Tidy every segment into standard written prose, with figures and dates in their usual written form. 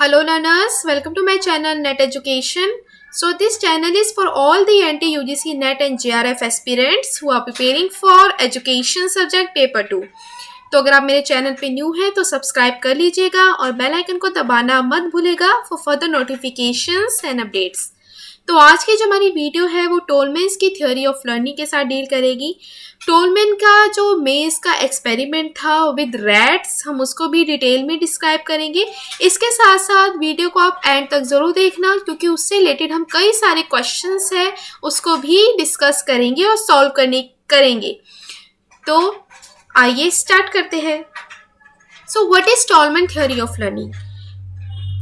Hello learners, welcome to my channel Net Education. So this channel is for all the anti-UGC NET and JRF aspirants who are preparing for education subject paper 2. तो अगर आप मेरे channel पे new हैं तो subscribe कर लीजिएगा और बेल आइकन को दबाना मत भूलिएगा for further notifications and updates. तो आज की जो हमारी वीडियो है वो टोलमेंस की थ्योरी ऑफ लर्निंग के साथ डील करेगी। टोलमेन का जो मेज का एक्सपेरिमेंट था विद रैट्स, हम उसको भी डिटेल में डिस्क्राइब करेंगे। इसके साथ साथ वीडियो को आप एंड तक ज़रूर देखना क्योंकि उससे रिलेटेड हम कई सारे क्वेश्चंस हैं उसको भी डिस्कस करेंगे और सॉल्व करेंगे। तो आइए स्टार्ट करते हैं। So what is Tolman theory of learning?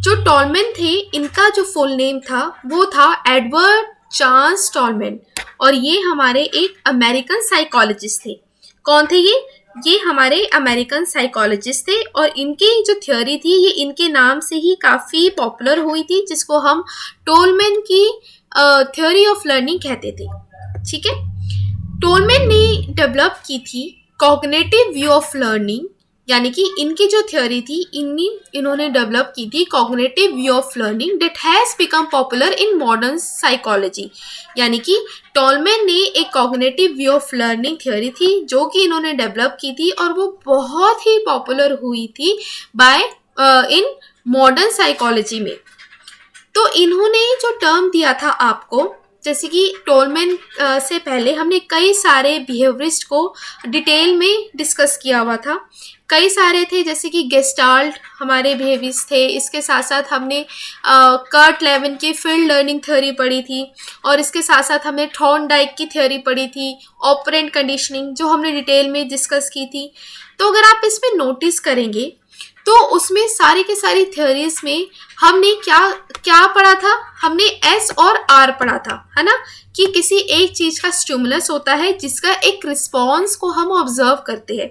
जो टोलमेन थे इनका जो फुल नेम था वो था एडवर्ड चार्ल्स टोलमेन और ये हमारे एक अमेरिकन साइकोलॉजिस्ट थे। कौन थे ये हमारे अमेरिकन साइकोलॉजिस्ट थे और इनकी जो थ्योरी थी ये इनके नाम से ही काफ़ी पॉपुलर हुई थी, जिसको हम टोलमेन की थ्योरी ऑफ लर्निंग कहते थे। ठीक है, टोलमेन ने डेवलप की थी कॉग्निटिव व्यू ऑफ लर्निंग, यानी कि इनकी जो थ्योरी थी इन्होंने डेवलप की थी cognitive view of learning that has become popular in modern psychology. यानी कि टोलमेन ने एक cognitive view of learning theory थी जो कि इन्होंने डेवलप की थी और वो बहुत ही पॉपुलर हुई थी बाय इन मॉडर्न साइकोलॉजी में। तो इन्होंने जो टर्म दिया था आपको, जैसे कि टोलमेन से पहले हमने कई सारे बिहेवियरिस्ट को डिटेल में डिस्कस किया हुआ था। कई सारे थे जैसे कि गेस्टाल्ट हमारे बिहेवियरिस्ट थे। इसके साथ साथ हमने कर्ट लेविन की फील्ड लर्निंग थ्योरी पढ़ी थी और इसके साथ साथ हमने थॉर्नडाइक की थ्योरी पढ़ी थी, ऑपरेंट कंडीशनिंग, जो हमने डिटेल में डिस्कस की थी। तो अगर आप इसमें नोटिस करेंगे तो उसमें सारी के सारी थ्योरीज में हमने क्या पढ़ा था, हमने एस और आर पढ़ा था, है ना, कि किसी एक चीज़ का स्टिमुलस होता है जिसका एक रिस्पॉन्स को हम ऑब्जर्व करते हैं।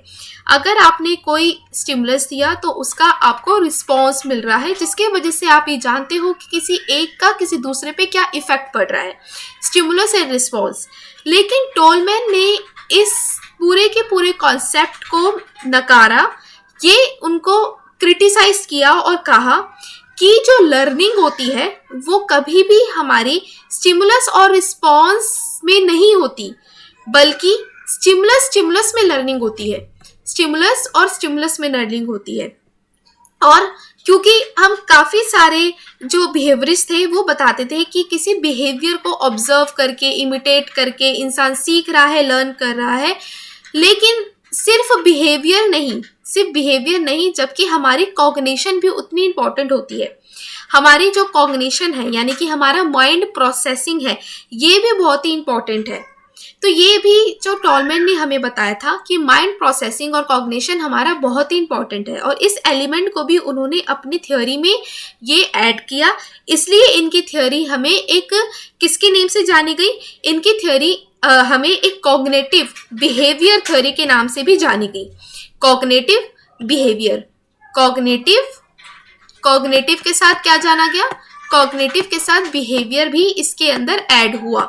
अगर आपने कोई स्टिमुलस दिया तो उसका आपको रिस्पॉन्स मिल रहा है, जिसके वजह से आप ये जानते हो कि किसी एक का किसी दूसरे पे क्या इफेक्ट पड़ रहा है, स्टिमुलस एंड रिस्पॉन्स। लेकिन टोलमेन ने इस पूरे के पूरे कॉन्सेप्ट को नकारा, ये उनको क्रिटिसाइज किया और कहा कि जो लर्निंग होती है वो कभी भी हमारी स्टिमुलस और रिस्पॉन्स में नहीं होती, बल्कि स्टिमुलस में लर्निंग होती है, स्टिमुलस और स्टिमुलस में लर्निंग होती है। और क्योंकि हम काफ़ी सारे जो बिहेवियरिस्ट थे वो बताते थे कि किसी बिहेवियर को ऑब्जर्व करके, इमिटेट करके इंसान सीख रहा है, लर्न कर रहा है, लेकिन सिर्फ बिहेवियर नहीं, जबकि हमारी कॉग्निशन भी उतनी इम्पॉर्टेंट होती है। हमारी जो कॉग्निशन है यानी कि हमारा माइंड प्रोसेसिंग है, ये भी बहुत ही इम्पॉर्टेंट है। तो ये भी जो टोलमेन ने हमें बताया था कि माइंड प्रोसेसिंग और कॉग्निशन हमारा बहुत ही इम्पॉर्टेंट है और इस एलिमेंट को भी उन्होंने अपनी थ्योरी में ये ऐड किया। इसलिए इनकी थ्योरी हमें एक किसके नेम से जानी गई, इनकी थ्योरी हमें एक कॉग्निटिव बिहेवियर थ्योरी के नाम से भी जानी गई। कॉग्निटिव बिहेवियर, कॉग्निटिव के साथ क्या जाना गया, कॉग्निटिव के साथ बिहेवियर भी इसके अंदर ऐड हुआ।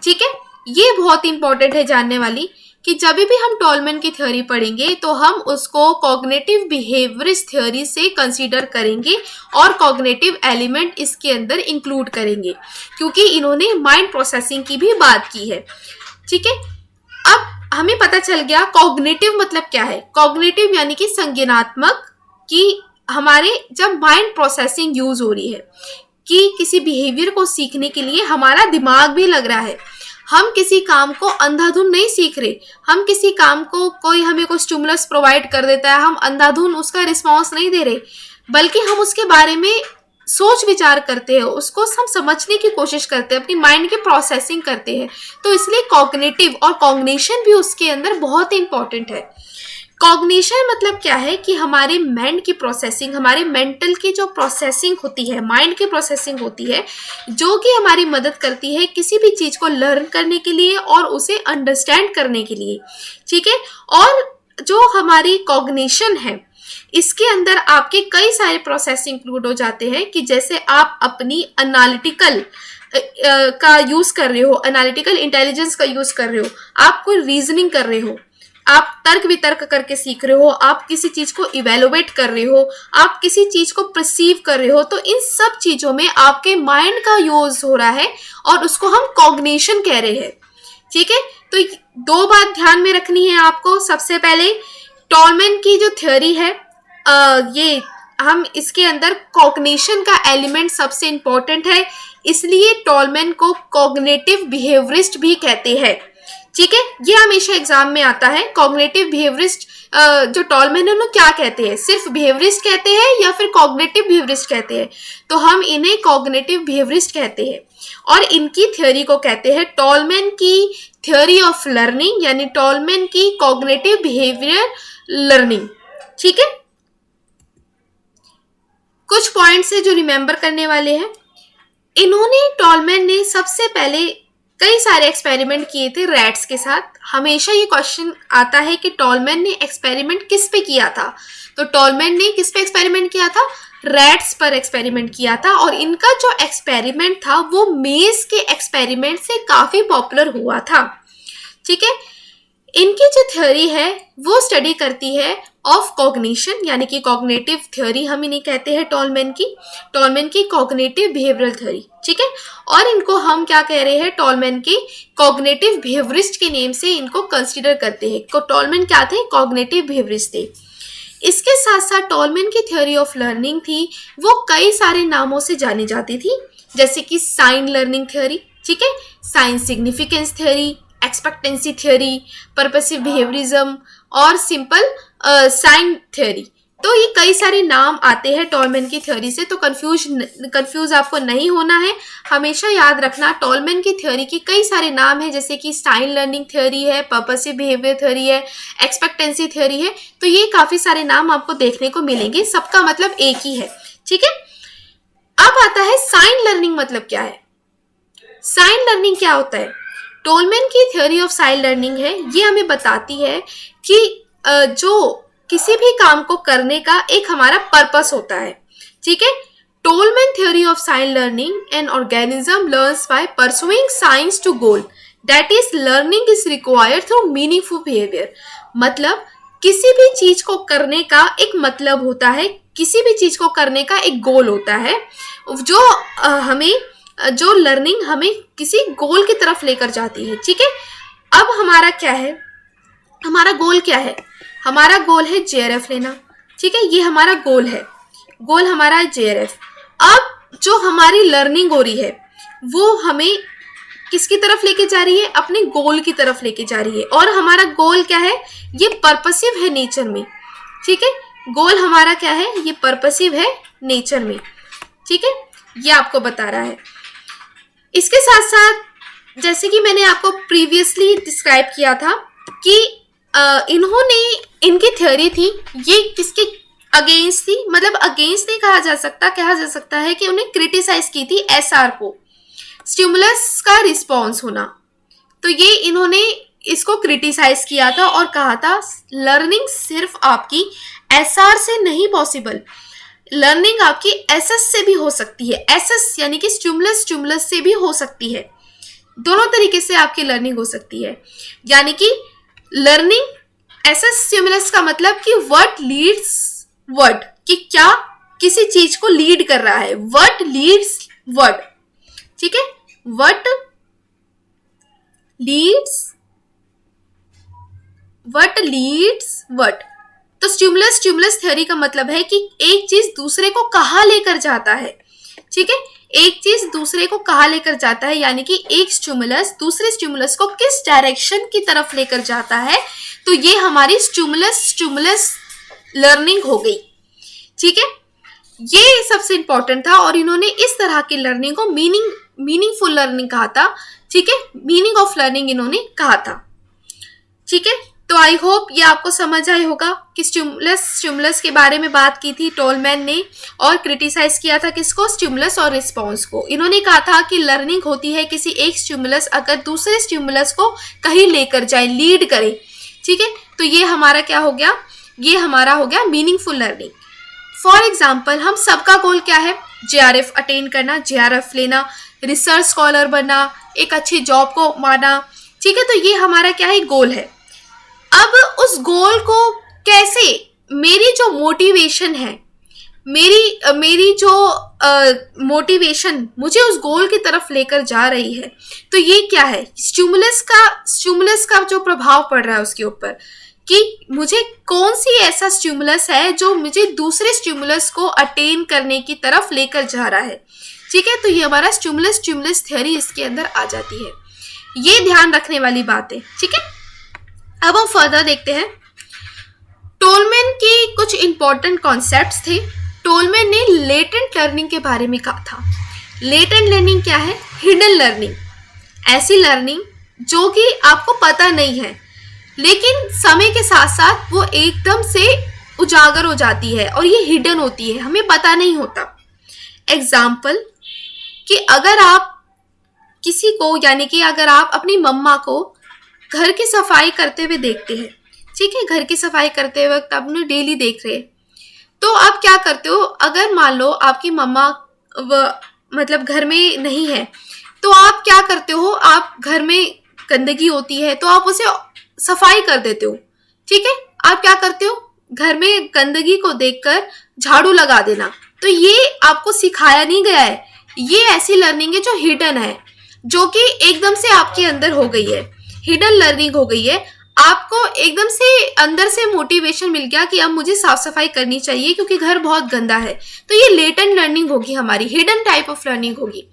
ठीक है, ये बहुत इंपॉर्टेंट है जानने वाली कि जब भी हम टोलमेन की थ्योरी पढ़ेंगे तो हम उसको कॉग्निटिव बिहेवियरिस्ट थ्योरी से कंसीडर करेंगे और कॉग्निटिव एलिमेंट इसके अंदर इंक्लूड करेंगे, क्योंकि इन्होंने माइंड प्रोसेसिंग की भी बात की है। ठीक है, अब हमें पता चल गया कॉग्निटिव मतलब क्या है। कॉग्निटिव यानी कि संज्ञानात्मक, कि हमारे जब माइंड प्रोसेसिंग यूज हो रही है कि किसी बिहेवियर को सीखने के लिए हमारा दिमाग भी लग रहा है, हम किसी काम को अंधाधुन नहीं सीख रहे, हम किसी काम को कोई हमें कोई स्टिमुलस प्रोवाइड कर देता है, हम अंधाधुन उसका रिस्पॉन्स नहीं दे रहे, बल्कि हम उसके बारे में सोच विचार करते हैं, उसको हम समझने की कोशिश करते हैं, अपनी माइंड की प्रोसेसिंग करते हैं। तो इसलिए कॉग्निटिव और कॉग्निशन भी उसके अंदर बहुत इंपॉर्टेंट है। कॉग्निशन मतलब क्या है कि हमारे माइंड की प्रोसेसिंग, हमारे मेंटल की जो प्रोसेसिंग होती है, माइंड की प्रोसेसिंग होती है, जो कि हमारी मदद करती है किसी भी चीज़ को लर्न करने के लिए और उसे अंडरस्टैंड करने के लिए। ठीक है, और जो हमारी कॉग्निशन है इसके अंदर आपके कई सारे प्रोसेस इंक्लूड हो जाते हैं, कि जैसे आप अपनी एनालिटिकल का यूज़ कर रहे हो, एनालिटिकल इंटेलिजेंस का यूज़ कर रहे हो, आप कोई रीजनिंग कर रहे हो, आप तर्क वितर्क करके सीख रहे हो, आप किसी चीज को इवेलुएट कर रहे हो, आप किसी चीज को परसीव कर रहे हो, तो इन सब चीजों में आपके माइंड का यूज हो रहा है और उसको हम कॉग्निशन कह रहे हैं। ठीक है, तो दो बात ध्यान में रखनी है आपको। सबसे पहले टॉलमैन की जो थ्योरी है, ये हम इसके अंदर कॉग्निशन का एलिमेंट सबसे इंपॉर्टेंट है, इसलिए टॉलमैन को कॉग्निटिव बिहेवियरिस्ट भी कहते हैं। ठीक है, ये हमेशा एग्जाम में आता है। कॉग्निटिव बिहेवियरिस्ट जो टॉलमैन है उन्हें क्या कहते हैं, सिर्फ बिहेवियरिस्ट कहते हैं या फिर कॉग्निटिव बिहेवियरिस्ट कहते हैं? तो हम इन्हें कॉग्निटिव बिहेवियरिस्ट कहते हैं और इनकी थ्योरी को कहते हैं टॉलमैन की थ्योरी ऑफ लर्निंग, यानी टॉलमैन की कॉग्निटिव बिहेवियर लर्निंग। ठीक है, कुछ पॉइंट्स है जो रिमेंबर करने वाले हैं। टॉलमैन ने सबसे पहले कई सारे एक्सपेरिमेंट किए थे रैट्स के साथ। हमेशा ये क्वेश्चन आता है कि टॉलमैन ने एक्सपेरिमेंट किस पे किया था, तो टॉलमैन ने किस पे एक्सपेरिमेंट किया था? रैट्स पर एक्सपेरिमेंट किया था और इनका जो एक्सपेरिमेंट था वो मेज के एक्सपेरिमेंट से काफी पॉपुलर हुआ था। ठीक है, इनकी जो थ्योरी है वो स्टडी करती है ऑफ कॉग्निशन, यानी कि कॉग्निटिव थ्योरी हम इन्हें कहते हैं टॉलमैन की कॉग्निटिव बिहेवियरल थ्योरी। ठीक है, और इनको हम क्या कह रहे हैं? टॉलमैन के कॉग्निटिव बिहेवियरिस्ट के नेम से इनको कंसीडर करते हैं। टॉलमैन क्या थे? कॉग्निटिव बिहेवियरिस्ट थे। इसके साथ साथ टॉलमैन की थ्योरी ऑफ लर्निंग थी वो कई सारे नामों से जानी जाती थी, जैसे कि साइन लर्निंग थ्योरी, ठीक है, sign significance theory, expectancy theory, purposive behaviourism और सिंपल साइन थ्योरी। तो ये कई सारे नाम आते हैं टॉलमैन की थ्योरी से, तो कंफ्यूज आपको नहीं होना है। हमेशा याद रखना टॉलमैन की थ्योरी के कई सारे नाम है, जैसे कि साइन लर्निंग थ्योरी है, पर्पसिव बिहेवियर थ्योरी है, एक्सपेक्टेंसी थ्योरी है। तो ये काफी सारे नाम आपको देखने को मिलेंगे, सबका मतलब एक ही है। ठीक है, अब आता है साइन लर्निंग मतलब क्या है? साइन लर्निंग क्या होता है? टॉलमैन की थ्योरी ऑफ साइन लर्निंग है, ये हमें बताती है कि जो किसी भी काम को करने का एक हमारा पर्पस होता है। ठीक है, Tolman theory of sign learning, an organism learns by pursuing signs to goal, that is learning is required through meaningful behaviour. मतलब किसी भी चीज को करने का एक मतलब होता है, किसी भी चीज को करने का एक गोल होता है, जो लर्निंग हमें किसी गोल की तरफ लेकर जाती है। ठीक है, अब हमारा क्या है? हमारा गोल क्या है? हमारा गोल है JRF लेना। ठीक है, ये हमारा गोल है, गोल हमारा है JRF। अब जो हमारी लर्निंग हो रही है वो हमें किसकी तरफ लेके जा रही है? अपने गोल की तरफ लेके जा रही है। और हमारा गोल क्या है? ये पर्पसिव है नेचर में। ठीक है, गोल हमारा क्या है? ये पर्पसिव है नेचर में। ठीक है, ये आपको बता रहा है। इसके साथ साथ जैसे कि मैंने आपको प्रीवियसली डिस्क्राइब किया था कि इनकी थ्योरी थी, ये किसके अगेंस्ट थी? मतलब अगेंस्ट नहीं कहा जा सकता है कि उन्हें क्रिटिसाइज की थी SR को, स्टिमुलस का रिस्पॉन्स होना। तो ये इन्होंने इसको क्रिटिसाइज किया था और कहा था लर्निंग सिर्फ आपकी SR से नहीं पॉसिबल, लर्निंग आपकी SS से भी हो सकती है। SS यानी कि स्टिमुलस से भी हो सकती है, दोनों तरीके से आपकी लर्निंग हो सकती है। यानी कि लर्निंग SS स्टिमुलस का मतलब कि व्हाट लीड्स वर्ड, कि क्या किसी चीज को लीड कर रहा है, व्हाट लीड्स वर्ड। ठीक है, व्हाट लीड्स वर्ड। तो स्टिमुलस थ्योरी का मतलब है कि एक चीज दूसरे को कहाँ लेकर जाता है। ठीक है, एक चीज दूसरे को कहाँ लेकर जाता है, यानी कि एक स्टिमुलस दूसरे स्टिमुलस को किस डायरेक्शन की तरफ लेकर जाता है, तो ये हमारी स्टिमुलस लर्निंग हो गई। ठीक है, ये सबसे इंपॉर्टेंट था और इन्होंने इस तरह की लर्निंग को मीनिंगफुल लर्निंग कहा था। ठीक है, मीनिंग ऑफ लर्निंग इन्होंने कहा था। ठीक है, तो आई होप ये आपको समझ आया होगा कि स्टिमुलस के बारे में बात की थी टॉलमैन ने और क्रिटिसाइज किया था किसको? स्टिमुलस और रिस्पॉन्स को। इन्होंने कहा था कि लर्निंग होती है किसी एक स्टिमुलस अगर दूसरे स्टिमुलस को कहीं लेकर जाए, लीड करे। ठीक है, तो ये हमारा क्या हो गया? ये हमारा हो गया मीनिंगफुल लर्निंग। फॉर एग्जाम्पल, हम सबका गोल क्या है? JRF अटेन करना, JRF लेना, रिसर्च स्कॉलर बनना, एक अच्छी जॉब को पाना। ठीक है, तो ये हमारा क्या है? गोल है। अब उस उस गोल को कैसे, मेरी जो मोटिवेशन है, मेरी जो मोटिवेशन मुझे उस गोल की तरफ लेकर जा रही है, तो ये क्या है, स्टिमुलस का जो प्रभाव पड़ रहा है उसके ऊपर, कि मुझे कौन सी ऐसा स्टिमुलस है जो मुझे दूसरे स्टिमुलस को अटेन करने की तरफ लेकर जा रहा है। ठीक है, तो ये हमारा स्टिमुलस थ्योरी इसके अंदर आ जाती है। ये ध्यान रखने वाली बात है। ठीक है, अब हम फर्दर देखते हैं। टोलमैन की कुछ इंपॉर्टेंट कॉन्सेप्ट्स थे। टोलमैन ने लेटेंट लर्निंग के बारे में कहा था। लेटेंट लर्निंग क्या है? हिडन लर्निंग, ऐसी लर्निंग जो कि आपको पता नहीं है, लेकिन समय के साथ साथ वो एकदम से उजागर हो जाती है और ये हिडन होती है, हमें पता नहीं होता। एग्जाम्पल कि अगर आप किसी को, यानी कि अगर आप अपनी मम्मा को घर की सफाई करते हुए देखते हैं, ठीक है, घर की सफाई करते वक्त आप उन्हें डेली देख रहे हैं, तो आप क्या करते हो, अगर मान लो आपकी मम्मा मतलब घर में नहीं है, तो आप क्या करते हो, आप घर में गंदगी होती है तो आप उसे सफाई कर देते हो। ठीक है, आप क्या करते हो, घर में गंदगी को देखकर झाड़ू लगा देना। तो ये आपको सिखाया नहीं गया है, ये ऐसी लर्निंग है जो हिडन है, जो कि एकदम से आपके अंदर हो गई है, हिडन लर्निंग हो गई है। आपको एकदम से अंदर से मोटिवेशन मिल गया कि अब मुझे साफ सफाई करनी चाहिए क्योंकि घर बहुत गंदा है। तो ये लेटेंट लर्निंग होगी, हमारी हिडन टाइप ऑफ लर्निंग होगी।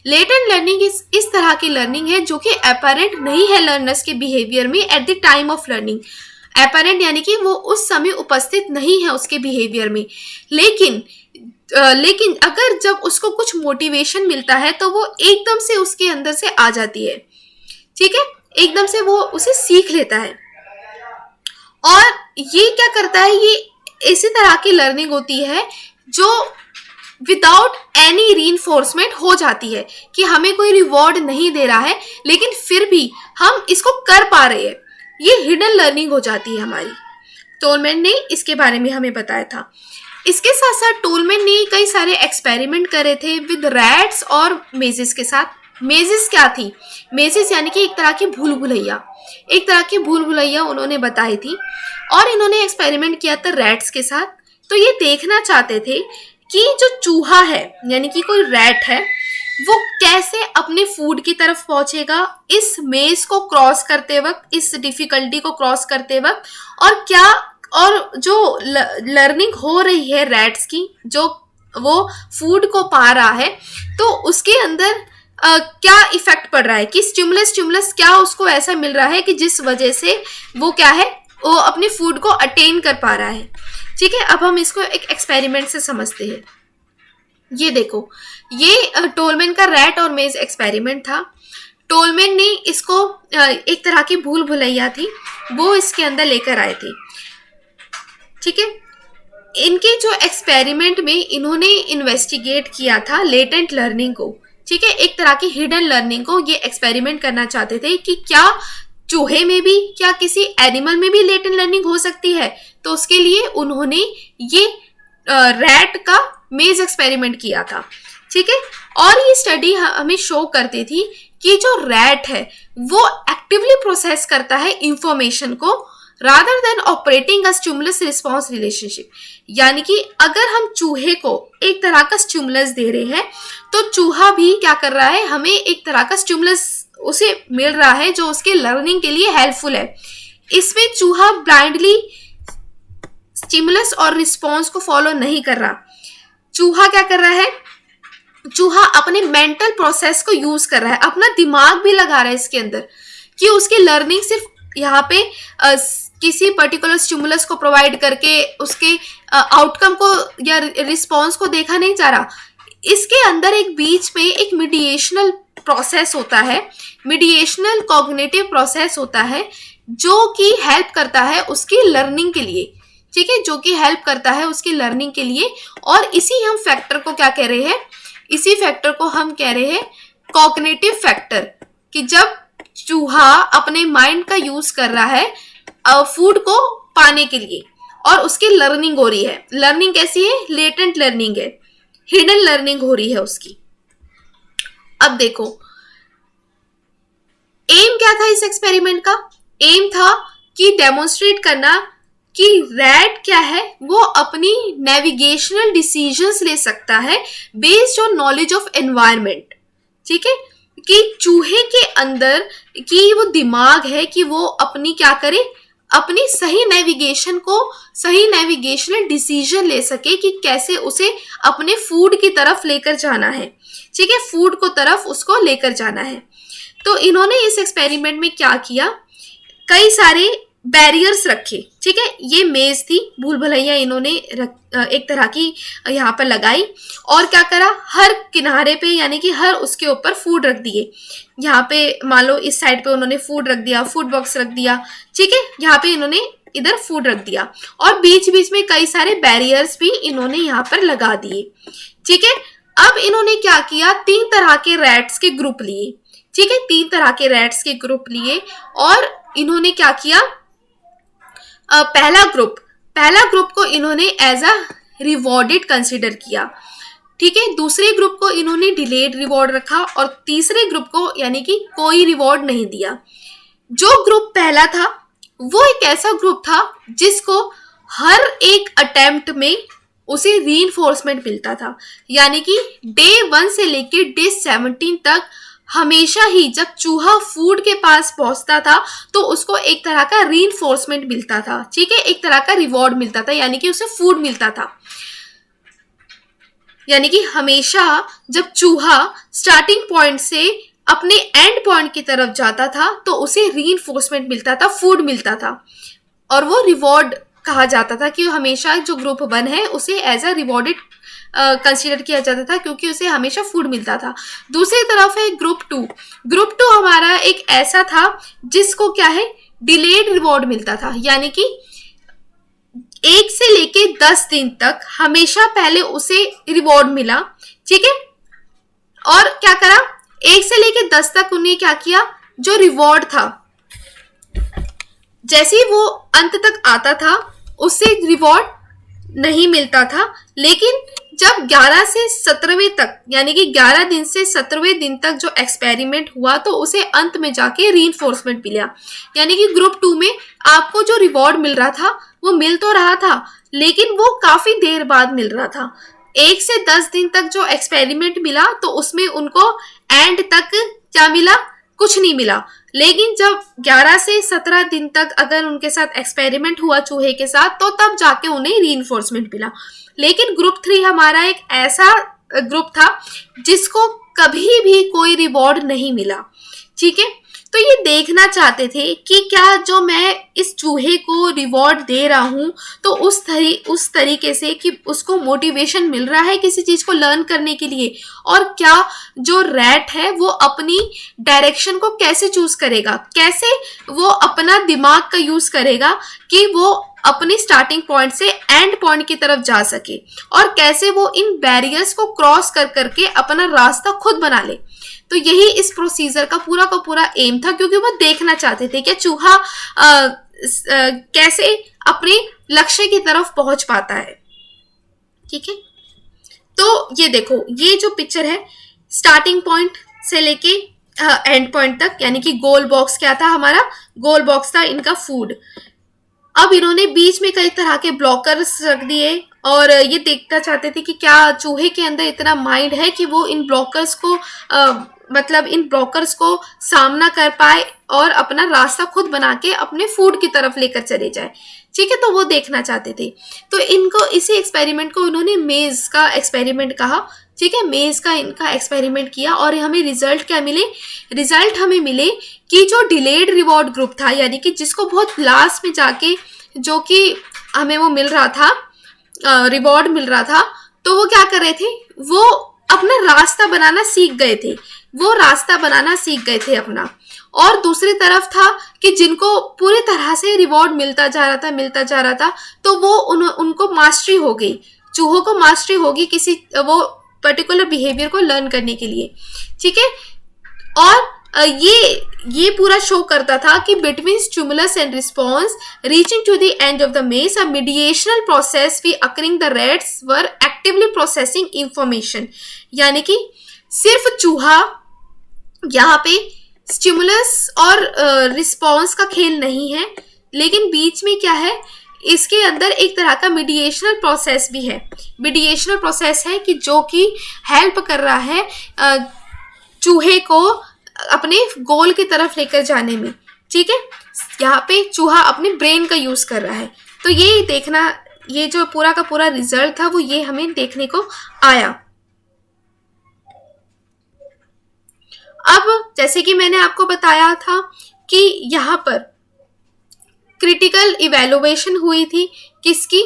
लेटेंट लर्निंग इस तरह की लर्निंग है जो कि अपैरेंट नहीं है लर्नर्स के बिहेवियर में at the time of learning. Apparent यानी कि वो उस समय उपस्थित नहीं है उसके बिहेवियर में, लेकिन अगर जब उसको कुछ मोटिवेशन मिलता है तो वो एकदम से उसके अंदर से आ जाती है। ठीक है, एकदम से वो उसे सीख लेता है। और ये क्या करता है, ये इसी तरह की लर्निंग होती है जो विदाउट एनी रीइंफोर्समेंट हो जाती है, कि हमें कोई रिवॉर्ड नहीं दे रहा है लेकिन फिर भी हम इसको कर पा रहे हैं, ये हिडन लर्निंग हो जाती है हमारी। टोलमैन ने इसके बारे में हमें बताया था। इसके साथ साथ टोलमैन ने कई सारे एक्सपेरिमेंट करे थे विद रैट्स और मेजेस के साथ। मेजेस क्या थी? मेजेस यानी कि एक तरह की भूल भुलैया उन्होंने बताई थी, और इन्होंने एक्सपेरिमेंट किया था रैट्स के साथ। तो ये देखना चाहते थे कि जो चूहा है, यानी कि कोई रैट है, वो कैसे अपने फूड की तरफ पहुंचेगा इस मेज को क्रॉस करते वक्त, इस डिफिकल्टी को क्रॉस करते वक्त, और जो लर्निंग हो रही है रैट्स की, जो वो फूड को पा रहा है, तो उसके अंदर क्या इफेक्ट पड़ रहा है, कि स्टिमुलस क्या उसको ऐसा मिल रहा है कि जिस वजह से वो क्या है, वो अपने फूड को अटेन कर पा रहा है। ठीक है, अब हम इसको एक एक्सपेरिमेंट से समझते हैं। ये देखो, ये टोलमैन का रैट और मेज एक्सपेरिमेंट था। टोलमैन ने इसको एक तरह की भूल भुलैया थी, वो इसके अंदर लेकर आए थे। ठीक है, इनके जो एक्सपेरिमेंट में इन्होंने इन्वेस्टिगेट किया था लेटेंट लर्निंग को। ठीक है, एक तरह की हिडन लर्निंग को ये एक्सपेरिमेंट करना चाहते थे कि क्या चूहे में भी, क्या किसी एनिमल में भी लेटेंट लर्निंग हो सकती है। तो उसके लिए उन्होंने ये रैट का मेज एक्सपेरिमेंट किया था। ठीक है, और ये स्टडी हमें शो करती थी कि जो रैट है वो एक्टिवली प्रोसेस करता है इंफॉर्मेशन को, rather than operating a stimulus response relationship. यानी कि अगर हम चूहे को एक तरह का स्टिमुलस दे रहे हैं, तो चूहा भी क्या कर रहा है, हमें एक तरह का स्टिमुलस उसे मिल रहा है जो उसके लर्निंग के लिए हेल्पफुल है। इसमें चूहा ब्लाइंडली स्टिमुलस और रिस्पॉन्स को फॉलो नहीं कर रहा। चूहा क्या कर रहा है, चूहा अपने मेंटल प्रोसेस को यूज कर रहा है, अपना दिमाग भी लगा रहा है इसके अंदर, कि उसकी लर्निंग सिर्फ यहाँ पे किसी पर्टिकुलर स्टिमुलस को प्रोवाइड करके उसके आउटकम को या रिस्पॉन्स को देखा नहीं जा रहा। इसके अंदर एक बीच में एक मीडिएशनल प्रोसेस होता है, मीडिएशनल कॉग्निटिव प्रोसेस होता है, जो कि हेल्प करता है उसकी लर्निंग के लिए। ठीक है, जो कि हेल्प करता है उसकी लर्निंग के लिए। और इसी हम फैक्टर को क्या कह रहे हैं, इसी फैक्टर को हम कह रहे हैं कॉग्निटिव फैक्टर, कि जब चूहा अपने माइंड का यूज कर रहा है फूड को पाने के लिए और उसकी लर्निंग हो रही है। लर्निंग कैसी है? लेटेंट लर्निंग है, हिडन लर्निंग हो रही है उसकी। अब देखो, एम क्या था इस एक्सपेरिमेंट का? एम था कि डेमोन्स्ट्रेट करना कि रैट क्या है, वो अपनी नेविगेशनल डिसीजंस ले सकता है based on knowledge of environment. ठीक है, कि चूहे के अंदर की वो दिमाग है कि वो अपनी क्या करे, अपनी सही नेविगेशनल डिसीजन ले सके कि कैसे उसे अपने फूड की तरफ लेकर जाना है। ठीक है, फूड को तरफ उसको लेकर जाना है। तो इन्होंने इस एक्सपेरिमेंट में क्या किया, कई सारे बैरियर्स रखे। ठीक है, ये मेज थी, भूल भुलैया इन्होंने एक तरह की यहाँ पर लगाई, और क्या करा, हर किनारे पे यानी कि हर उसके ऊपर फूड रख दिए। यहाँ पे मान लो इस साइड पे उन्होंने फूड रख दिया, फूड बॉक्स रख दिया। ठीक है, यहाँ पे इन्होंने इधर फूड रख दिया, और बीच बीच में कई सारे बैरियर्स भी इन्होंने यहाँ पर लगा दिए। ठीक है, अब इन्होंने क्या किया, 3 तरह के रैट्स के ग्रुप लिए। ठीक है, 3 तरह के रैट्स के ग्रुप लिए, और इन्होंने क्या किया, पहला ग्रुप को इन्होंने एज अ रिवॉर्डेड कंसिडर किया। ठीक है, दूसरे ग्रुप को इन्होंने डिलेड रिवॉर्ड रखा, और तीसरे ग्रुप को यानी कि कोई रिवॉर्ड नहीं दिया। जो ग्रुप पहला था वो एक ऐसा ग्रुप था जिसको हर एक अटेम्प्ट में उसे रीइंफोर्समेंट मिलता था, यानी कि डे 1 से लेके डे 17 तक हमेशा ही जब चूहा फूड के पास पहुंचता था तो उसको एक तरह का रीइंफोर्समेंट मिलता था। ठीक है, एक तरह का रिवॉर्ड मिलता था, यानी कि उसे फूड मिलता था। यानी कि हमेशा जब चूहा स्टार्टिंग पॉइंट से अपने एंड पॉइंट की तरफ जाता था तो उसे रीइंफोर्समेंट मिलता था, फूड मिलता था, और वो रिवॉर्ड कहा जाता था कि हमेशा जो ग्रुप 1 है उसे एज अ रिवॉर्डेड कंसीडर किया जाता था क्योंकि उसे हमेशा फूड मिलता था। दूसरी तरफ है ग्रुप 2 हमारा एक ऐसा था जिसको क्या है, डिलेड रिवॉर्ड मिलता था, यानी कि 1 से लेके 10 दिन तक हमेशा पहले उसे रिवॉर्ड मिला। ठीक है, और क्या करा, 1 से लेके 10 तक उन्हें क्या किया, जो रिवॉर्ड था जैसे ही वो अंत तक आता था उससे रिवॉर्ड नहीं मिलता था, लेकिन जब 11 से 17वें तक यानी कि 11 दिन से 17वें दिन तक जो एक्सपेरिमेंट हुआ तो उसे अंत में जाके रीइंफोर्समेंट मिला। यानी कि ग्रुप 2 में आपको जो रिवॉर्ड मिल रहा था वो मिल तो रहा था लेकिन वो काफी देर बाद मिल रहा था। 1 से 10 दिन तक जो एक्सपेरिमेंट मिला तो उसमें उनको एंड तक क्या मिला, कुछ नहीं मिला। लेकिन जब 11 से 17 दिन तक अगर उनके साथ एक्सपेरिमेंट हुआ चूहे के साथ तो तब जाके उन्हें रीइंफोर्समेंट मिला। लेकिन ग्रुप 3 हमारा एक ऐसा ग्रुप था जिसको कभी भी कोई रिवॉर्ड नहीं मिला। ठीक है, तो ये देखना चाहते थे कि क्या जो मैं इस चूहे को रिवॉर्ड दे रहा हूँ तो उस तरीके से कि उसको मोटिवेशन मिल रहा है किसी चीज को लर्न करने के लिए, और क्या जो रैट है वो अपनी डायरेक्शन को कैसे चूज करेगा, कैसे वो अपना दिमाग का यूज करेगा कि वो अपनी स्टार्टिंग पॉइंट से एंड पॉइंट की तरफ जा सके, और कैसे वो इन बैरियर्स को क्रॉस कर करके अपना रास्ता खुद बना ले। तो यही इस प्रोसीजर का पूरा एम था, क्योंकि वो देखना चाहते थे कि चूहा कैसे अपने लक्ष्य की तरफ पहुंच पाता है। ठीक है, तो ये देखो, ये जो पिक्चर है स्टार्टिंग पॉइंट से लेके एंड पॉइंट तक, यानी कि गोल बॉक्स क्या था हमारा, गोल बॉक्स था इनका फूड। अब इन्होंने बीच में कई तरह के ब्लॉकर्स रख दिए और ये देखना चाहते थे कि क्या चूहे के अंदर इतना माइंड है कि वो इन ब्लॉकर्स को इन ब्लॉकर्स को सामना कर पाए और अपना रास्ता खुद बना के अपने फूड की तरफ लेकर चले जाए। ठीक है, तो वो देखना चाहते थे। तो इनको इसी एक्सपेरिमेंट को इन्होंने मेज का एक्सपेरिमेंट कहा। ठीक है, मेज का इनका एक्सपेरिमेंट किया और हमें रिजल्ट क्या मिले, रिजल्ट हमें मिले कि जो डिलेड रिवॉर्ड ग्रुप था, यानी कि जिसको बहुत लास्ट में जाके जो कि हमें वो मिल रहा था, रिवॉर्ड मिल रहा था, तो वो क्या कर रहे थे, वो अपना रास्ता बनाना सीख गए थे, वो रास्ता बनाना सीख गए थे अपना। और दूसरी तरफ था कि जिनको पूरी तरह से रिवॉर्ड मिलता जा रहा था तो वो उनको मास्टरी हो गई, चूहों को मास्टरी होगी किसी वो पर्टिकुलर बिहेवियर को लर्न करने के लिए। ठीक है, और ये पूरा शो करता था कि between stimulus and response reaching to the end of the maze a mediational process we occurring the rats were actively processing information. यानी कि सिर्फ चूहा यहाँ पे स्टिमुलस और रिस्पॉन्स का खेल नहीं है, लेकिन बीच में क्या है, इसके अंदर एक तरह का मीडिएशनल प्रोसेस भी है। मीडिएशनल प्रोसेस है कि जो कि हेल्प कर रहा है चूहे को अपने गोल की तरफ लेकर जाने में। ठीक है, यहाँ पे चूहा अपने ब्रेन का यूज कर रहा है। तो ये देखना, ये जो पूरा का पूरा रिजल्ट था वो ये हमें देखने को आया। अब जैसे कि मैंने आपको बताया था कि यहाँ पर क्रिटिकल इवैल्यूएशन हुई थी। किसकी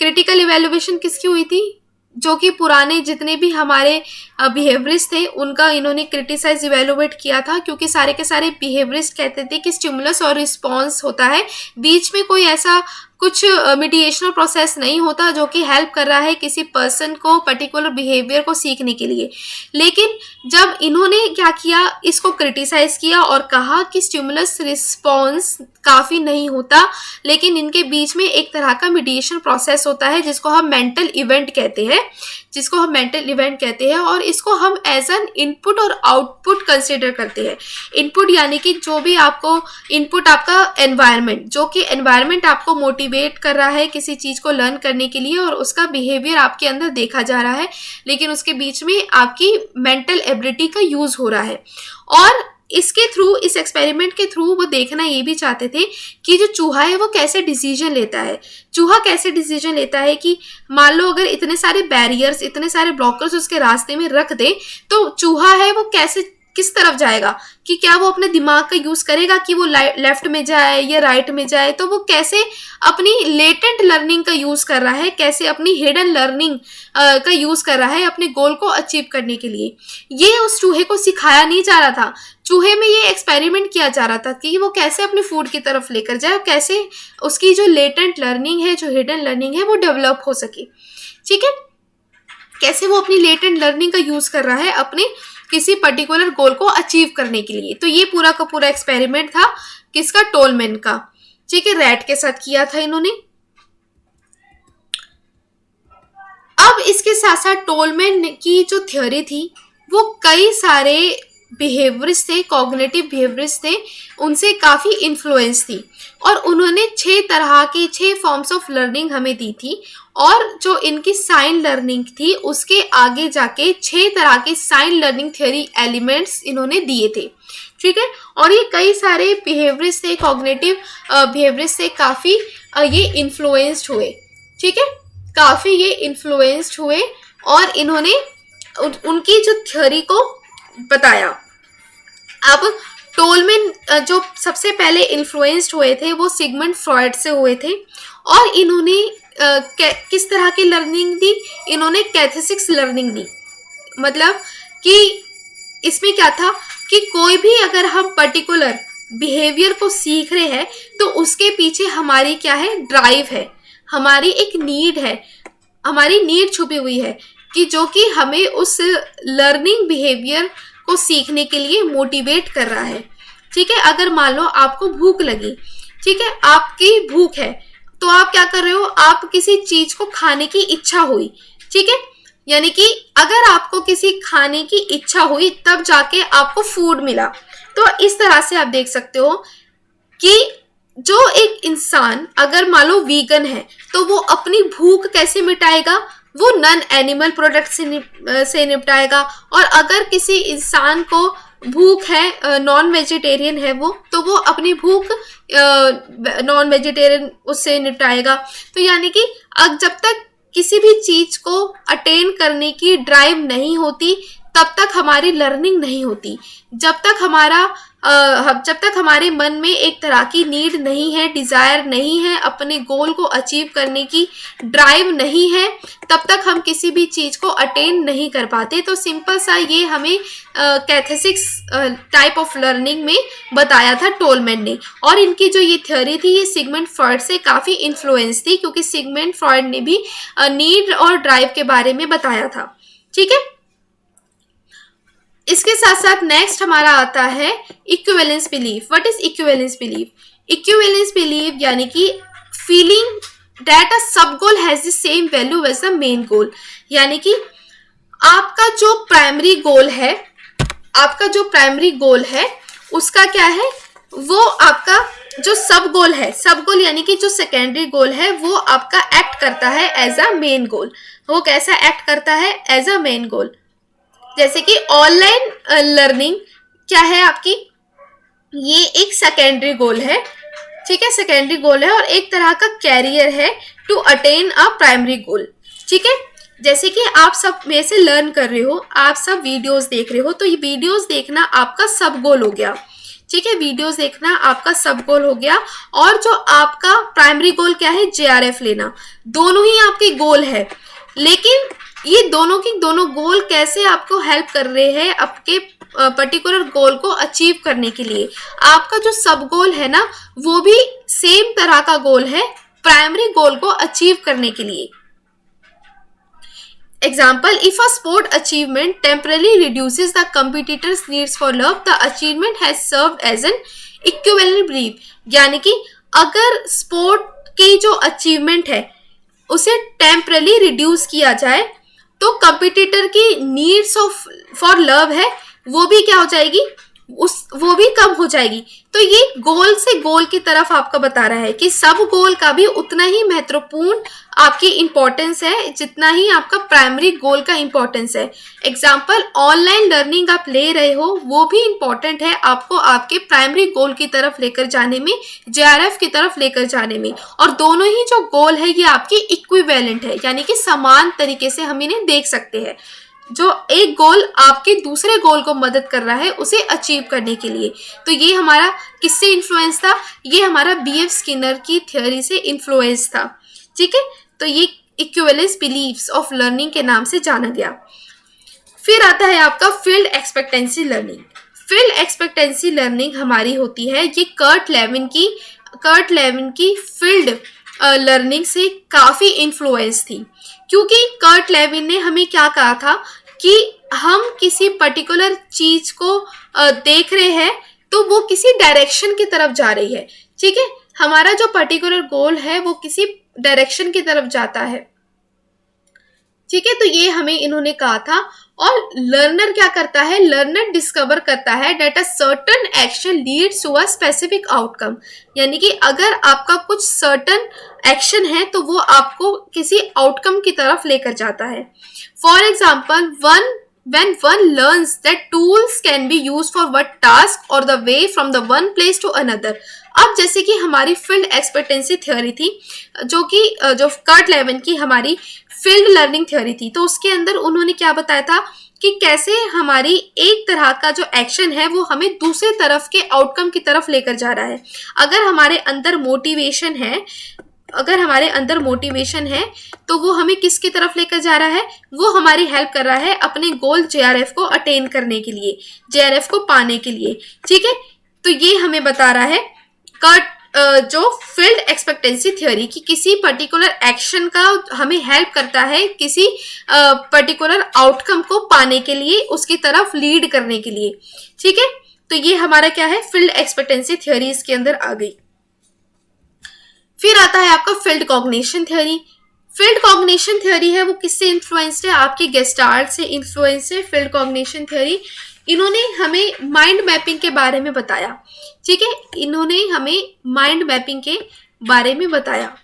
क्रिटिकल इवैल्यूएशन किसकी हुई थी? जो कि पुराने जितने भी हमारे बिहेवियरिस्ट थे उनका इन्होंने क्रिटिसाइज इवेलुएट किया था, क्योंकि सारे के सारे बिहेवियरिस्ट कहते थे कि स्टिमुलस और रिस्पॉन्स होता है, बीच में कोई ऐसा कुछ मीडिएशनल प्रोसेस नहीं होता जो कि हेल्प कर रहा है किसी पर्सन को पर्टिकुलर बिहेवियर को सीखने के लिए। लेकिन जब इन्होंने क्या किया, इसको क्रिटिसाइज किया और कहा कि स्टिमुलस रिस्पॉन्स काफ़ी नहीं होता, लेकिन इनके बीच में एक तरह का मीडिएशन प्रोसेस होता है जिसको हम मेंटल इवेंट कहते हैं और इसको हम एज एन इनपुट और आउटपुट कंसिडर करते हैं। इनपुट यानी कि जो भी आपको इनपुट, आपका एनवायरनमेंट, जो कि एनवायरनमेंट आपको मोटिवेट कर रहा है किसी चीज़ को लर्न करने के लिए और उसका बिहेवियर आपके अंदर देखा जा रहा है, लेकिन उसके बीच में आपकी मेंटल एबिलिटी का यूज़ हो रहा है। और इसके थ्रू, इस एक्सपेरिमेंट के थ्रू वो देखना ये भी चाहते थे कि जो चूहा है वो कैसे डिसीजन लेता है। चूहा कैसे डिसीजन लेता है कि मान लो अगर इतने सारे बैरियर्स, इतने सारे ब्लॉकर्स उसके रास्ते में रख दे तो चूहा है वो कैसे, किस तरफ जाएगा, कि क्या वो अपने दिमाग का यूज करेगा कि वो लेफ्ट में जाए या राइट में जाए। तो वो कैसे अपनी लेटेंट लर्निंग का यूज कर रहा है, कैसे अपनी हिडन लर्निंग का यूज कर रहा है अपने गोल को अचीव करने के लिए। ये उस चूहे को सिखाया नहीं जा रहा था, चूहे में ये एक्सपेरिमेंट किया जा रहा था कि वो कैसे अपने फूड की तरफ लेकर जाए, कैसे उसकी जो लेटेंट लर्निंग है, जो हिडन लर्निंग है वो डेवलप हो सके। ठीक है, कैसे वो अपनी लेटेंट लर्निंग का यूज कर रहा है अपने किसी पर्टिकुलर गोल को अचीव करने के लिए। तो ये पूरा का पूरा एक्सपेरिमेंट था किसका, टोलमैन का। ठीक है, रैट के साथ किया था इन्होंने। अब इसके साथ साथ टोलमैन की जो थ्योरी थी वो कई सारे बिहेवियरिस्ट थे, कॉग्निटिव बिहेवियरिस्ट थे, उनसे काफ़ी इन्फ्लुएंस थी और उन्होंने 6 फॉर्म्स ऑफ लर्निंग हमें दी थी। और जो इनकी साइन लर्निंग थी उसके आगे जाके 6 तरह के साइन लर्निंग थ्योरी एलिमेंट्स इन्होंने दिए थे। ठीक है, और ये कई सारे बिहेवियरिस्ट थे, कॉग्निटिव बिहेवियरिस्ट से काफ़ी ये इन्फ्लुएंस्ड हुए। ठीक है, काफ़ी ये इन्फ्लुएंस्ड हुए और इन्होंने उनकी जो थ्योरी को बताया। अब टोलमैन जो सबसे पहले इन्फ्लुएंस्ड हुए थे वो सिगमंड फ्रॉयड से हुए थे और इन्होंने किस तरह की लर्निंग दी, इन्होंने कैथेसिक्स लर्निंग दी। मतलब कि इसमें क्या था कि कोई भी अगर हम पर्टिकुलर बिहेवियर को सीख रहे हैं तो उसके पीछे हमारी क्या है, ड्राइव है, हमारी एक नीड है, हमारी नीड छुपी हुई है कि जो कि हमें उस लर्निंग बिहेवियर को सीखने के लिए मोटिवेट कर रहा है। ठीक है, अगर मान लो आपको भूख लगी, ठीक है, आपकी भूख है तो आप क्या कर रहे हो, आप किसी चीज को खाने की इच्छा हुई। ठीक है, यानी कि अगर आपको किसी खाने की इच्छा हुई तब जाके आपको फूड मिला। तो इस तरह से आप देख सकते हो कि जो एक इंसान अगर मान लो वीगन है तो वो अपनी भूख कैसे मिटाएगा, वो नॉन एनिमल प्रोडक्ट से निपटाएगा। और अगर किसी इंसान को भूख है, नॉन वेजिटेरियन है वो, तो वो अपनी भूख नॉन वेजिटेरियन उससे निपटाएगा। तो यानी कि जब तक किसी भी चीज को अटेन करने की ड्राइव नहीं होती तब तक हमारी लर्निंग नहीं होती। जब तक हमारे मन में एक तरह की नीड नहीं है, डिजायर नहीं है, अपने गोल को अचीव करने की ड्राइव नहीं है, तब तक हम किसी भी चीज को अटेन नहीं कर पाते। तो सिंपल सा ये हमें कैथेसिक्स टाइप ऑफ लर्निंग में बताया था टोलमैन ने। और इनकी जो ये थ्योरी थी ये सिगमंड फ्रॉयड से काफी इन्फ्लुएंस थी, क्योंकि सिगमंड फ्रॉयड ने भी नीड और ड्राइव के बारे में बताया था। ठीक है, इसके साथ साथ नेक्स्ट हमारा आता है equivalence belief. What is equivalence belief? Equivalence belief यानी कि feeling that a sub goal has the same value as the main goal. यानी कि आपका जो प्राइमरी गोल है उसका क्या है, वो आपका जो सब गोल है, सब गोल यानी कि जो सेकेंडरी गोल है वो आपका एक्ट करता है एज अ मेन गोल। वो कैसा एक्ट करता है? As a main goal. जैसे कि ऑनलाइन लर्निंग क्या है आपकी, ये एक सेकेंडरी गोल है, ठीक है, सेकेंडरी गोल है और एक तरह का कैरियर है to attain a primary goal, ठीक है। जैसे कि आप सब में से लर्न कर रहे हो, आप सब वीडियोस देख रहे हो, तो ये वीडियोस देखना आपका सब गोल हो गया, ठीक है, वीडियोस देखना आपका सब गोल हो गया। और जो आपका प्राइमरी गोल क्या है? जेआरएफ लेना। दोनों ही आपके गोल है, लेकिन ये दोनों की दोनों गोल कैसे आपको हेल्प कर रहे हैं आपके पर्टिकुलर गोल को अचीव करने के लिए? आपका जो सब गोल है ना, वो भी सेम तरह का गोल है प्राइमरी गोल को अचीव करने के लिए। Example, if a sport achievement temporarily reduces the competitor's needs for love, the achievement has served as an equivalent belief। यानी कि अगर स्पोर्ट की जो अचीवमेंट है उसे टेम्परली रिड्यूस किया जाए तो कंपिटिटर की नीड्स ऑफ फॉर लव है वो भी क्या हो जाएगी? वो भी कम हो जाएगी। तो ये गोल से गोल की तरफ आपका बता रहा है कि सब गोल का भी उतना ही महत्वपूर्ण आपकी इंपॉर्टेंस है जितना ही आपका प्राइमरी गोल का इंपॉर्टेंस है। एग्जाम्पल, ऑनलाइन लर्निंग आप ले रहे हो वो भी इंपॉर्टेंट है आपको आपके प्राइमरी गोल की तरफ लेकर जाने में, जेआरएफ की तरफ लेकर जाने में। और दोनों ही जो गोल है ये आपकी इक्विवेलेंट है, यानी कि समान तरीके से हम इन्हें देख सकते हैं। जो एक गोल आपके दूसरे गोल को मदद कर रहा है उसे अचीव करने के लिए। तो ये हमारा किससे इन्फ्लुएंस था? ये हमारा बीएफ स्किनर की थ्योरी से इन्फ्लुएंस था, ठीक है। तो ये इक्विवेलेंस बिलीफ्स ऑफ लर्निंग के नाम से जाना गया। फिर आता है आपका field expectancy learning. Field expectancy learning हमारी होती है, ये कर्ट लेविन की फील्ड लर्निंग से काफ़ी इन्फ्लुएंस थी, क्योंकि कर्ट लेविन ने हमें क्या कहा था कि हम किसी पर्टिकुलर चीज को देख रहे हैं तो वो किसी डायरेक्शन की तरफ जा रही है, ठीक है। हमारा जो पर्टिकुलर गोल है वो किसी डायरेक्शन की तरफ जाता है, ठीक है। तो ये हमें इन्होंने कहा था। और लर्नर क्या करता है? लर्नर डिस्कवर करता है that a certain action leads to a specific outcome. यानी कि अगर आपका कुछ सर्टन एक्शन है तो वो आपको किसी आउटकम की तरफ लेकर जाता है। For example, when one learns that tools can be used for what task or the way from the one place to another। अब जैसे कि हमारी फील्ड एक्सपेक्टेंसी थ्योरी थी, जो कर्ट लेविन की हमारी फील्ड लर्निंग थ्योरी थी, तो उसके अंदर उन्होंने क्या बताया था कि कैसे हमारी एक तरह का जो एक्शन है वो हमें दूसरे तरफ के आउटकम की तरफ लेकर जा रहा है। अगर हमारे अंदर मोटिवेशन है तो वो हमें किसकी तरफ लेकर जा रहा है? वो हमारी हेल्प कर रहा है अपने गोल जेआरएफ को अटेन करने के लिए, जेआरएफ को पाने के लिए, ठीक है। तो ये हमें बता रहा है जो फील्ड एक्सपेक्टेंसी थ्योरी की किसी पर्टिकुलर एक्शन का हमें हेल्प करता है किसी पर्टिकुलर आउटकम को पाने के लिए, उसकी तरफ लीड करने के लिए, ठीक है। तो ये हमारा क्या है? फील्ड एक्सपेक्टेंसी थ्योरी इसके अंदर आ गई। फिर आता है आपका field cognition theory. Field cognition theory है वो किससे इन्फ्लुएंस्ड है? आपके गेस्टार्ड से इन्फ्लुएंस है फील्ड कॉग्निशन थ्योरी। इन्होंने हमें माइंड मैपिंग के बारे में बताया, ठीक है। इन्होंने हमें माइंड मैपिंग के बारे में बताया,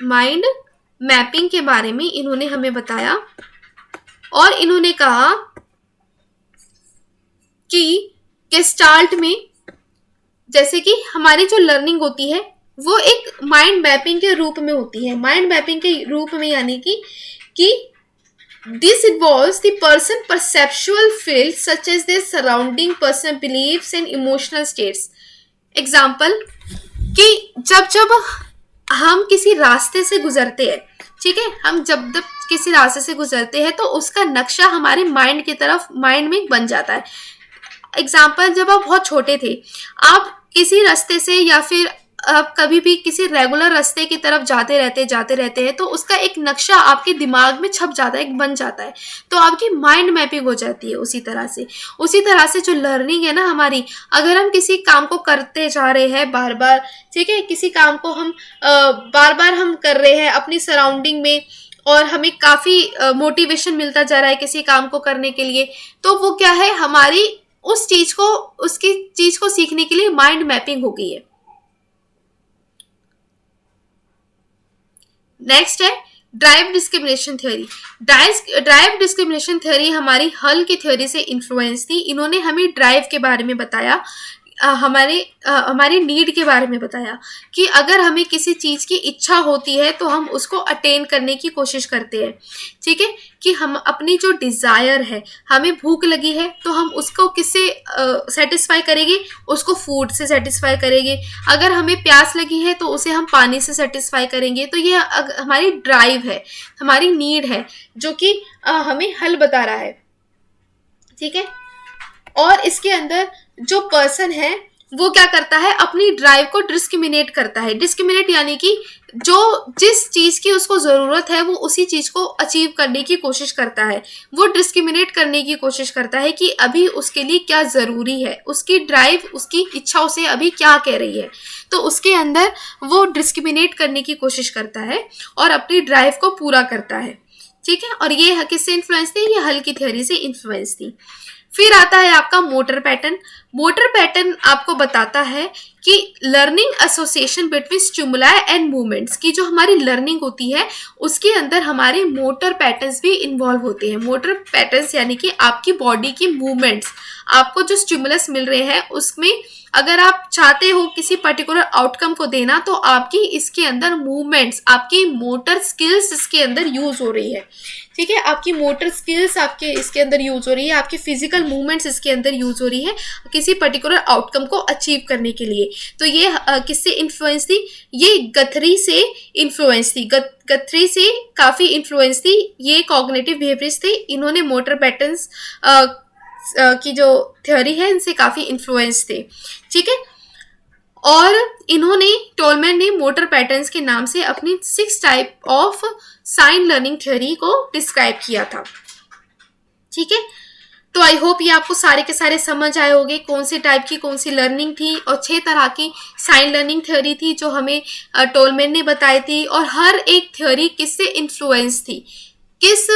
माइंड मैपिंग के बारे में इन्होंने हमें बताया। और इन्होंने कहा कि गेस्टाल्ट में जैसे कि हमारी जो लर्निंग होती है वो एक माइंड मैपिंग के रूप में होती है। माइंड मैपिंग के रूप में यानी कि this involves the person perceptual fields such as their surrounding person beliefs and emotional states। Example, कि जब हम किसी रास्ते से गुजरते हैं, ठीक है, हम जब किसी रास्ते से गुजरते हैं तो उसका नक्शा हमारे माइंड में बन जाता है। एग्जाम्पल, जब आप बहुत छोटे थे, आप किसी रास्ते से या फिर आप कभी भी किसी रेगुलर रास्ते की तरफ जाते रहते हैं तो उसका एक नक्शा आपके दिमाग में छप जाता है, एक बन जाता है, तो आपकी माइंड मैपिंग हो जाती है। उसी तरह से जो लर्निंग है ना हमारी, अगर हम किसी काम को करते जा रहे हैं बार बार, ठीक है, किसी काम को हम बार बार हम कर रहे हैं अपनी सराउंडिंग में और हमें काफ़ी मोटिवेशन मिलता जा रहा है किसी काम को करने के लिए, तो वो क्या है? हमारी उस चीज को, उसकी चीज को सीखने के लिए माइंड मैपिंग हो गई है। नेक्स्ट है drive discrimination theory. Drive discrimination theory हमारी हल की थ्योरी से इन्फ्लुएंस थी। इन्होंने हमें ड्राइव के बारे में बताया, हमारी नीड के बारे में बताया कि अगर हमें किसी चीज की इच्छा होती है तो हम उसको अटेन करने की कोशिश करते हैं। ठीक है, कि हम अपनी जो डिजायर है, हमें भूख लगी है तो हम उसको किससे सेटिस्फाई करेंगे, उसको फूड से सेटिस्फाई करेंगे। अगर हमें प्यास लगी है तो उसे हम पानी से सेटिस्फाई करेंगे। तो ये हमारी ड्राइव है, हमारी नीड है, जो कि हमें हल बता रहा है। ठीक है, और इसके अंदर जो पर्सन है वो क्या करता है, अपनी ड्राइव को डिस्क्रिमिनेट करता है। डिस्क्रिमिनेट यानी कि जो जिस चीज की उसको जरूरत है वो उसी चीज को अचीव करने की कोशिश करता है। वो डिस्क्रिमिनेट करने की कोशिश करता है कि अभी उसके लिए क्या जरूरी है, उसकी ड्राइव, उसकी इच्छा उसे अभी क्या कह रही है। तो उसके अंदर वो डिस्क्रिमिनेट करने की कोशिश करता है और अपनी ड्राइव को पूरा करता है। ठीक है, और ये किससे इन्फ्लुएंस थी, ये हल की थ्योरी से इन्फ्लुएंस थी। फिर आता है आपका मोटर पैटर्न। मोटर पैटर्न आपको बताता है कि learning association between stimuli and movements की जो हमारी लर्निंग होती है उसके अंदर हमारे मोटर पैटर्न्स भी इन्वॉल्व होते हैं। मोटर पैटर्न्स यानी कि आपकी बॉडी की मूवमेंट्स, आपको जो स्टिमुलस मिल रहे हैं उसमें अगर आप चाहते हो किसी पर्टिकुलर आउटकम को देना तो आपकी इसके अंदर मूवमेंट्स, आपकी मोटर स्किल्स इसके अंदर यूज हो रही है। ठीक है, आपकी मोटर स्किल्स आपके इसके अंदर यूज हो रही है, आपकी फिजिकल मूवमेंट्स इसके अंदर यूज हो रही है किसी पर्टिकुलर आउटकम को अचीव करने के लिए। तो ये किससे इन्फ्लुएंस थी, ये गथरी से इन्फ्लुएंस थी। गथरी से काफी इन्फ्लुएंस थी। ये कॉग्निटिव बिहेवियर्स थे, इन्होंने मोटर पैटर्न्स की जो थ्योरी है इनसे काफी इन्फ्लुएंस थे। ठीक है, और इन्होंने, टोलमैन ने मोटर पैटर्न्स के नाम से अपनी 6 type of sign learning theory को डिस्क्राइब किया था। ठीक है, तो आई होप ये आपको सारे के सारे समझ आए होंगे कौन सी टाइप की कौन सी लर्निंग थी, और 6 तरह की साइन लर्निंग थ्योरी थी जो हमें टोलमैन ने बताई थी। और हर एक थ्योरी किससे इन्फ्लुएंस थी, किस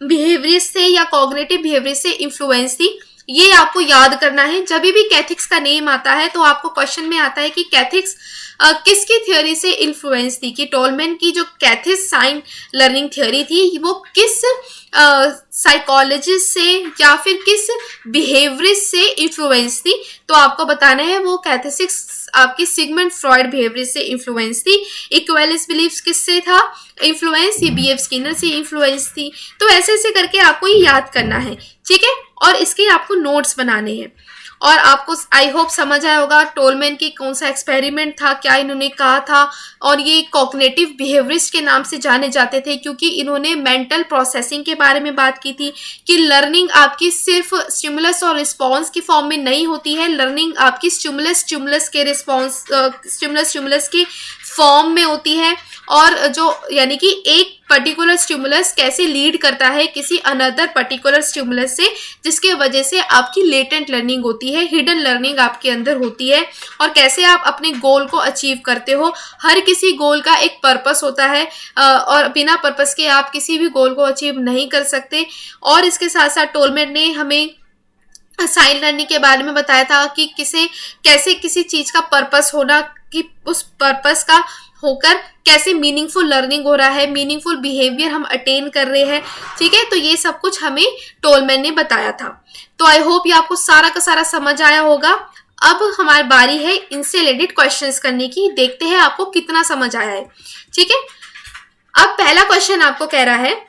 बिहेवियर से या कॉग्निटिव बिहेवियर से इन्फ्लुएंस थी, ये आपको याद करना है। जब भी कैथिक्स का नेम आता है तो आपको क्वेश्चन में आता है कि कैथिक्स किसकी थ्योरी से इन्फ्लुएंस थी, कि टोलमैन की जो कैथिस साइन लर्निंग थ्योरी थी वो किस साइकोलॉजिस्ट से या फिर किस बिहेवियरिस्ट से इन्फ्लुएंस थी। तो आपको बताना है वो कैथेसिक्स आपकी सिगमंड फ्रॉइड बिहेवियर से इन्फ्लुएंस थी। इक्वेलिस बिलीफ्स किससे था इन्फ्लुएंस, ये बीएफ स्किनर से इन्फ्लुएंस थी। तो ऐसे ऐसे करके आपको ये याद करना है। ठीक है, और इसके आपको नोट्स बनाने हैं। और आपको आई होप समझ आया होगा टोलमैन की कौन सा एक्सपेरिमेंट था, क्या इन्होंने कहा था। और ये कॉग्निटिव बिहेवियरिस्ट के नाम से जाने जाते थे क्योंकि इन्होंने मेंटल प्रोसेसिंग के बारे में बात की थी कि लर्निंग आपकी सिर्फ स्टिमुलस और रिस्पॉन्स की फॉर्म में नहीं होती है, लर्निंग आपकी स्टिमुलस के रिस्पॉन्स, स्टिमुलस की फॉर्म में होती है। और जो यानी कि एक पर्टिकुलर स्टिमुलस कैसे लीड करता है किसी अनदर पर्टिकुलर स्टिमुलस से, जिसके वजह से आपकी लेटेंट लर्निंग होती है, हिडन लर्निंग आपके अंदर होती है। और कैसे आप अपने गोल को अचीव करते हो, हर किसी गोल का एक पर्पस होता है और बिना पर्पस के आप किसी भी गोल को अचीव नहीं कर सकते। और इसके साथ साथ टोलमैन ने हमें साइन लर्निंग के बारे में बताया था कि कैसे किसी चीज का पर्पस होना, कि उस पर्पस का होकर कैसे मीनिंगफुल लर्निंग हो रहा है, मीनिंगफुल बिहेवियर हम अटेन कर रहे हैं। ठीक है, तो ये सब कुछ हमें टोलमैन ने बताया था। तो आई होप ये आपको सारा का सारा समझ आया होगा। अब हमारी बारी है इनसे रिलेटेड क्वेश्चंस करने की, देखते हैं आपको कितना समझ आया है। ठीक है, अब पहला क्वेश्चन आपको कह रहा है,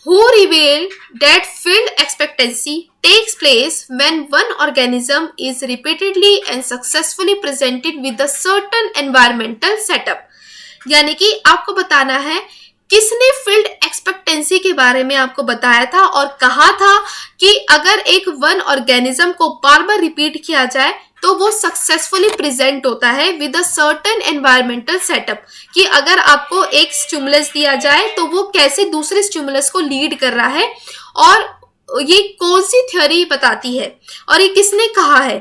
who revealed that field expectancy takes place when one organism is repeatedly and successfully presented with a certain environmental setup। यानी कि आपको बताना है किसने फील्ड एक्सपेक्टेंसी के बारे में आपको बताया था और कहा था कि अगर एक वन ऑर्गेनिज्म को बार बार रिपीट किया जाए तो वो सक्सेसफुली प्रेजेंट होता है with a certain environmental setup, कि अगर आपको एक स्टिमुलस दिया जाए तो वो कैसे दूसरे स्टिमुलस को लीड कर रहा है, और ये कौन सी थ्योरी बताती है और ये किसने कहा है।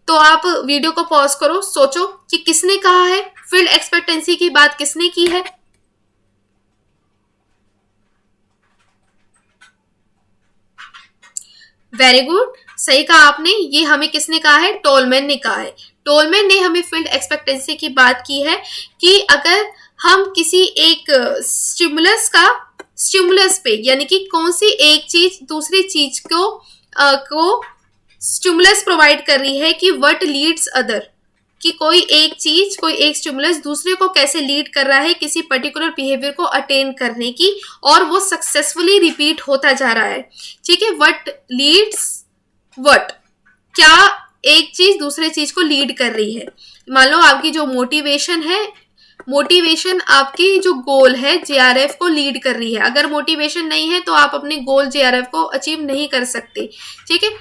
तो आप वीडियो को पॉज करो, सोचो कि किसने कहा है, फील्ड एक्सपेक्टेंसी की बात किसने की है। वेरी गुड, सही कहा आपने। ये हमें किसने कहा है? टोलमैन ने कहा है। टोलमैन ने हमें फील्ड एक्सपेक्टेंसी की बात की है कि अगर हम किसी एक स्टिमुलस पे, यानी कि कौन सी एक चीज दूसरी चीज को स्टिमुलस प्रोवाइड कर रही है कि व्हाट लीड्स अदर, कि कोई एक स्टिमुलस दूसरे को कैसे लीड कर रहा है किसी पर्टिकुलर बिहेवियर को अटेन करने की, और वो सक्सेसफुली रिपीट होता जा रहा है। ठीक है, व्हाट लीड्स व्हाट, क्या एक चीज दूसरे चीज को लीड कर रही है। मान लो आपकी जो मोटिवेशन है, मोटिवेशन आपकी जो गोल है जेआरएफ को लीड कर रही है। अगर मोटिवेशन नहीं है तो आप अपने गोल जेआरएफ को अचीव नहीं कर सकते। ठीक है,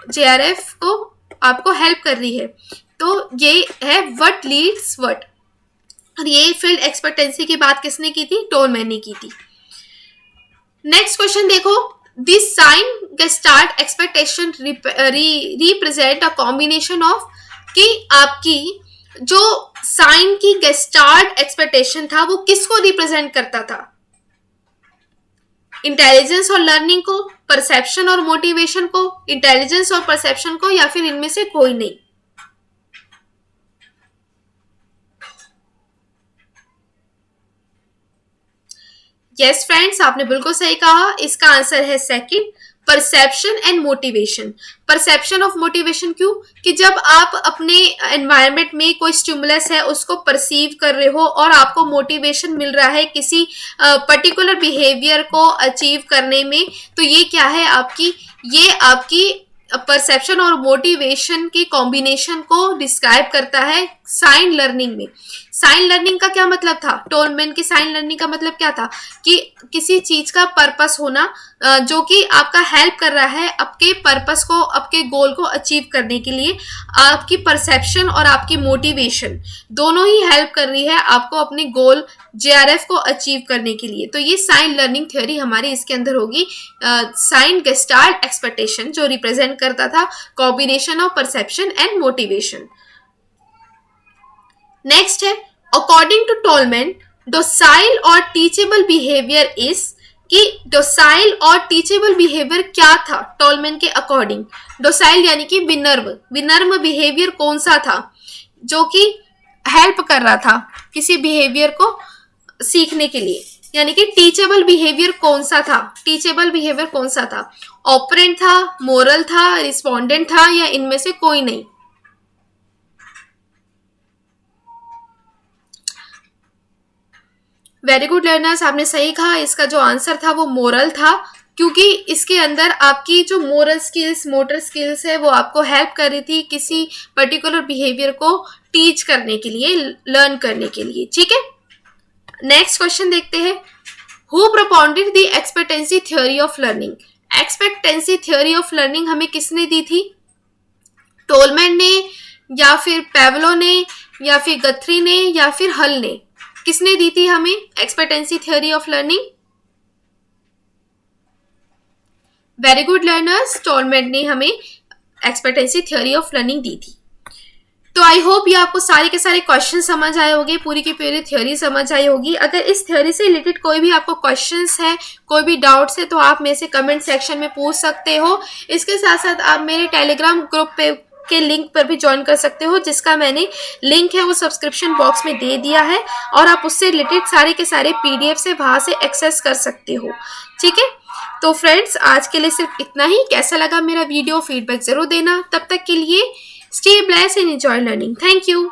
जेआरएफ को आपको हेल्प कर रही है। तो ये है व्हाट लीड्स व्हाट, और ये फील्ड एक्सपेक्टेंसी की बात किसने की थी? टोलमैन ने की थी। नेक्स्ट क्वेश्चन देखो, this sign gestalt expectation represent a combination of, कि आपकी जो साइन की गेस्टाल्ट एक्सपेक्टेशन था वो किसको रिप्रेजेंट करता था? इंटेलिजेंस और लर्निंग को, परसेप्शन और मोटिवेशन को, इंटेलिजेंस और परसेप्शन को, या फिर इनमें से कोई नहीं? यस फ्रेंड्स, आपने बिल्कुल सही कहा। इसका आंसर है second, perception and motivation. Perception of motivation क्यों? कि जब आप अपने एनवायरनमेंट में कोई स्टिमुलस है उसको परसीव कर रहे हो और आपको मोटिवेशन मिल रहा है किसी पर्टिकुलर बिहेवियर को अचीव करने में, तो ये क्या है? ये आपकी परसेप्शन और मोटिवेशन की कॉम्बिनेशन को डिस्क्राइब करता है साइन लर्निंग में। साइन लर्निंग का क्या मतलब था? टोलमैन की साइन लर्निंग का मतलब क्या था? कि किसी चीज का पर्पस होना जो कि आपका हेल्प कर रहा है आपके पर्पस को, आपके गोल को अचीव करने के लिए। आपकी परसेप्शन और आपकी मोटिवेशन दोनों ही हेल्प कर रही है आपको अपने गोल जेआरएफ को अचीव करने के लिए। तो ये साइन लर्निंग थ्योरी हमारी इसके अंदर होगी, साइन गेस्टाल्ट एक्सपेक्टेशन, जो रिप्रेजेंट करता था combination of perception and motivation. Next है, अकॉर्डिंग टू टोलमैन डोसाइल और टीचेबल बिहेवियर इज, कि डोसाइल और टीचेबल बिहेवियर क्या था टोलमैन के अकॉर्डिंग? डोसाइल यानी कि विनम्र बिहेवियर कौन सा था जो कि हेल्प कर रहा था किसी बिहेवियर को सीखने के लिए? यानी कि टीचेबल बिहेवियर कौन सा था? टीचेबल बिहेवियर कौन सा था? ऑपरेंट था, मोरल था, रिस्पोंडेंट था, या इनमें से कोई नहीं? वेरी गुड लर्नर्स, आपने सही कहा। इसका जो आंसर था वो मोरल था, क्योंकि इसके अंदर आपकी जो मोरल स्किल्स, मोटर स्किल्स है, वो आपको हेल्प कर रही थी किसी पर्टिकुलर बिहेवियर को टीच करने के लिए, लर्न करने के लिए। ठीक है, नेक्स्ट क्वेश्चन देखते हैं। Who propounded the expectancy theory of learning? Expectancy theory of learning हमें किसने दी थी? टोलमैन ने, या फिर पेवलो ने, या फिर गथरी ने, या फिर हल ने? किसने दी थी हमें expectancy theory of learning? Very good learners, Tolman ने हमें एक्सपेक्टेंसी थ्योरी ऑफ लर्निंग दी थी। तो आई होप ये आपको सारे के सारे क्वेश्चन समझ आए होंगे, पूरी की पूरी थ्योरी समझ आई होगी। अगर इस थ्योरी से रिलेटेड कोई भी आपको क्वेश्चंस है, कोई भी डाउट्स है, तो आप मेरे से कमेंट सेक्शन में पूछ सकते हो। इसके साथ साथ आप मेरे टेलीग्राम ग्रुप के लिंक पर भी ज्वाइन कर सकते हो, जिसका मैंने लिंक है वो सब्सक्रिप्शन बॉक्स में दे दिया है, और आप उससे रिलेटेड सारे के सारे पीडीएफ से वहां से एक्सेस कर सकते हो। ठीक है, तो फ्रेंड्स आज के लिए सिर्फ इतना ही। कैसा लगा मेरा वीडियो, फीडबैक जरूर देना। तब तक के लिए stay blessed and enjoy learning. Thank you.